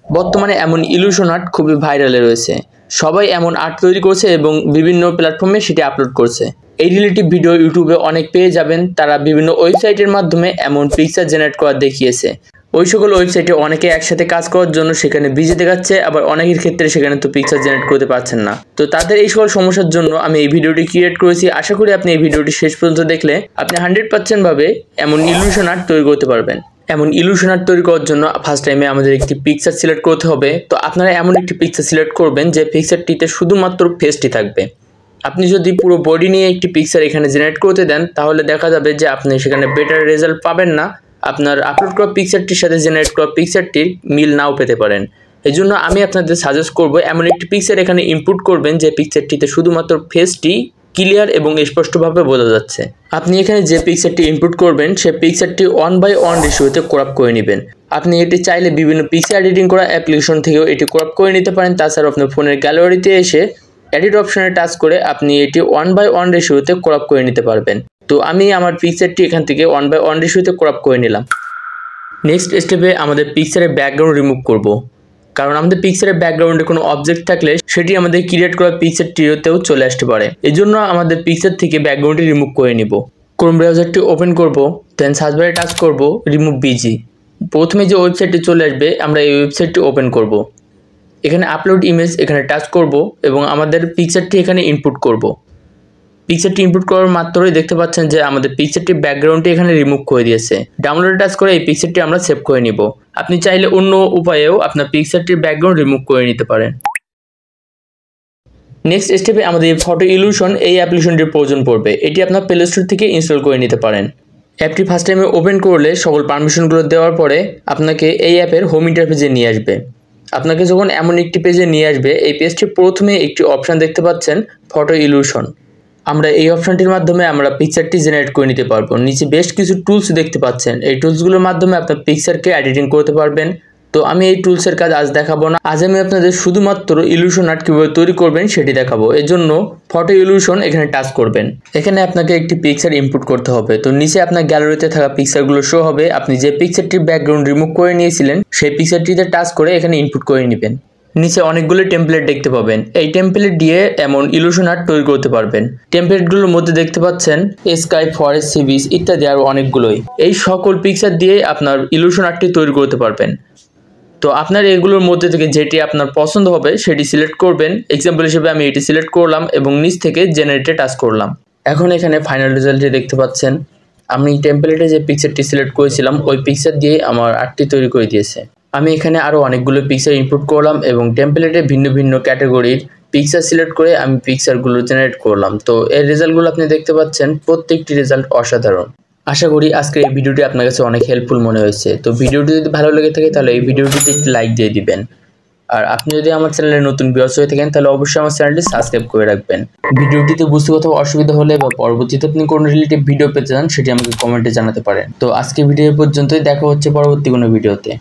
বর্তমানে এমন illusion art খুবই ভাইরালে রয়েছে। সবাই এমন আর্ট তৈরি করছে এবং বিভিন্ন প্ল্যাটফর্মে সেটি আপলোড করছে। এই রিলেটিভ ভিডিও ইউটিউবে অনেক পেয়ে যাবেন। তারা বিভিন্ন ওয়েবসাইটের মাধ্যমে এমন পিকচার জেনারেট করা দেখিয়েছে। ওই সকল ওয়েবসাইটে অনেকে একসাথে কাজ করার জন্য সেখানে বিজি দেখাচ্ছে, আবার অনেকের ক্ষেত্রে সেখানে তো পিকচার জেনারেট করতে পারছেন না। তো তাদের এই সকল সমস্যার জন্য আমি এই ভিডিওটি ক্রিয়েট করেছি। আশা করি আপনি এই ভিডিওটি শেষ পর্যন্ত দেখলে আপনি 100% ভাবে এমন ইলুশন আর্ট তৈরি করতে পারবেন। এমন ইলুশন আর্ট তৈরি করার জন্য ফার্স্ট টাইমে আমাদের একটি পিকচার সিলেক্ট করতে হবে। তো আপনারা এমন একটি পিকচার সিলেক্ট করবেন যে পিকচারটিতে শুধুমাত্র ফেসটি থাকবে। আপনি যদি পুরো বডি নিয়ে একটি পিকচার এখানে জেনারেট করতে দেন তাহলে দেখা যাবে যে আপনি সেখানে বেটার রেজাল্ট পাবেন না। আপনার আপলোড করা পিকচারটির সাথে জেনারেট করা পিকচারটির মিল নাও পেতে পারেন। এই জন্য আমি আপনাদের সাজেস্ট করব এমন একটি পিকচার এখানে ইনপুট করবেন যে পিকচারটিতে শুধুমাত্র ফেসটি ক্লিয়ার এবং স্পষ্টভাবে বোঝা যাচ্ছে। আপনি এখানে যে পিকচারটি ইনপুট করবেন সেই পিকচারটি 1:1 রেশিওতে ক্রপ করে নেবেন। আপনি এটি চাইলে বিভিন্ন পিকচার এডিটিং করা অ্যাপ্লিকেশন থেকেও এটি ক্রপ করে নিতে পারেন। তাছাড়া আপনার ফোনের গ্যালারিতে এসে এডিট অপশনে টাচ করে আপনি এটি 1:1 রেশিওতে ক্রপ করে নিতে পারবেন। তো আমি আমার পিকচারটি এখান থেকে 1:1 রেশিওতে ক্রপ করে নিলাম। নেক্সট স্টেপে আমাদের পিকচারের ব্যাকগ্রাউন্ড রিমুভ করব, কারণ আমাদের পিকচারের ব্যাকগ্রাউন্ডে কোনো অবজেক্ট থাকলে সেটি আমাদের ক্রিয়েট করা পিকচারটিতেও চলে আসতে পারে। এই জন্য আমাদের পিকচার থেকে ব্যাকগ্রাউন্ডটি রিমুভ করে নিব। ক্রোম ব্রাউজারটি ওপেন করব, দেন সার্চ বারে টাচ করব রিমুভ বিজি। প্রথমে যে ওয়েবসাইটটি চলে আসবে আমরা এই ওয়েবসাইটটি ওপেন করব। এখানে আপলোড ইমেজ এখানে টাচ করব এবং আমাদের পিকচারটি এখানে ইনপুট করব। পিকচারটি ইনপুট করার মাত্রই দেখতে পাচ্ছেন যে আমাদের পিকচারটির ব্যাকগ্রাউন্ডটি এখানে রিমুভ করে দিয়েছে। ডাউনলোডে টাচ করে এই পিকচারটি আমরা সেভ করে নিব। আপনি চাইলে অন্য উপায়েও আপনার পিকচারটির ব্যাকগ্রাউন্ড রিমুভ করে নিতে পারেন। নেক্সট স্টেপে আমাদের ফটো ইলুশন এই অ্যাপ্লিকেশনটির প্রয়োজন পড়বে। এটি আপনার প্লে স্টোর থেকে ইনস্টল করে নিতে পারেন। অ্যাপটি ফার্স্ট টাইমে ওপেন করলে সকল পারমিশনগুলো দেওয়ার পরে আপনাকে এই অ্যাপের হোম ইন্টারফেসে নিয়ে আসবে। আপনাকে যখন এমন একটি পেজে নিয়ে আসবে, এই পেজটির প্রথমে একটি অপশান দেখতে পাচ্ছেন ফটো ইলুশন। আমরা এই অপশানটির মাধ্যমে আমরা পিকচারটি জেনারেট করে নিতে পারবো। নিচে বেশ কিছু টুলস দেখতে পাচ্ছেন। এই টুলসগুলোর মাধ্যমে আপনার পিকচারকে এডিটিং করতে পারবেন। তো আমি এই টুলসের কাজ আজ দেখাবো না। আজ আমি আপনাদের শুধুমাত্র ইলুশন আর্ট কীভাবে তৈরি করবেন সেটি দেখাবো। এর জন্য ফটো ইলুশন এখানে টাচ করবেন। এখানে আপনাকে একটি পিকচার ইনপুট করতে হবে। তো নিচে আপনার গ্যালারিতে থাকা পিকচারগুলো শো হবে। আপনি যে পিকচারটির ব্যাকগ্রাউন্ড রিমুভ করে নিয়েছিলেন সেই পিকচারটিতে টাচ করে এখানে ইনপুট করে নেবেন। নিচে অনেকগুলো টেমপ্লেট দেখতে পাবেন। এই টেমপ্লেট দিয়ে এমন ইলুশন আর্ট তৈরি করতে পারবেন। টেমপ্লেটগুলোর মধ্যে দেখতে পাচ্ছেন স্কাই, ফরেস্ট, সি বিচ ইত্যাদি আরও অনেকগুলোই। এই সকল পিকচার দিয়ে আপনার ইলুশন আর্টটি তৈরি করতে পারবেন। তো আপনার এগুলোর মধ্যে থেকে যেটি আপনার পছন্দ হবে সেটি সিলেক্ট করবেন। এক্সাম্পল হিসেবে আমি এটি সিলেক্ট করলাম এবং নিচ থেকে জেনারেটে টাচ করলাম। এখন এখানে ফাইনাল রেজাল্টটি দেখতে পাচ্ছেন। আমি টেমপ্লেটে যে পিকচারটি সিলেক্ট করেছিলাম ওই পিকচার দিয়ে আমার আর্টটি তৈরি করে দিয়েছে। আমি এখানে আরও অনেকগুলো পিকচার ইনপুট করলাম এবং টেমপ্লেটে ভিন্ন ভিন্ন ক্যাটাগরির পিকচার সিলেক্ট করে আমি পিকচারগুলো জেনারেট করলাম। তো এর রেজাল্টগুলো আপনি দেখতে পাচ্ছেন। প্রত্যেকটি রেজাল্ট অসাধারণ। আশা করি আজকের এই ভিডিওটি আপনার কাছে অনেক হেল্পফুল মনে হয়েছে। তো ভিডিওটি যদি ভালো লেগে থাকে তাহলে এই ভিডিওটিতে একটি লাইক দিয়ে দিবেন। আর আপনি যদি আমার চ্যানেলে নতুন ভিউয়ার্স হয়ে থাকেন তাহলে অবশ্যই আমার চ্যানেলটি সাবস্ক্রাইব করে রাখবেন। ভিডিওটিতে বুঝতে কোথাও অসুবিধা হলে বা পরবর্তীতে আপনি কোনো রিলেটিভ ভিডিও পেতে চান সেটি আমাকে কমেন্টে জানাতে পারেন। তো আজকে ভিডিও পর্যন্তই, দেখা হচ্ছে পরবর্তী কোনো ভিডিওতে।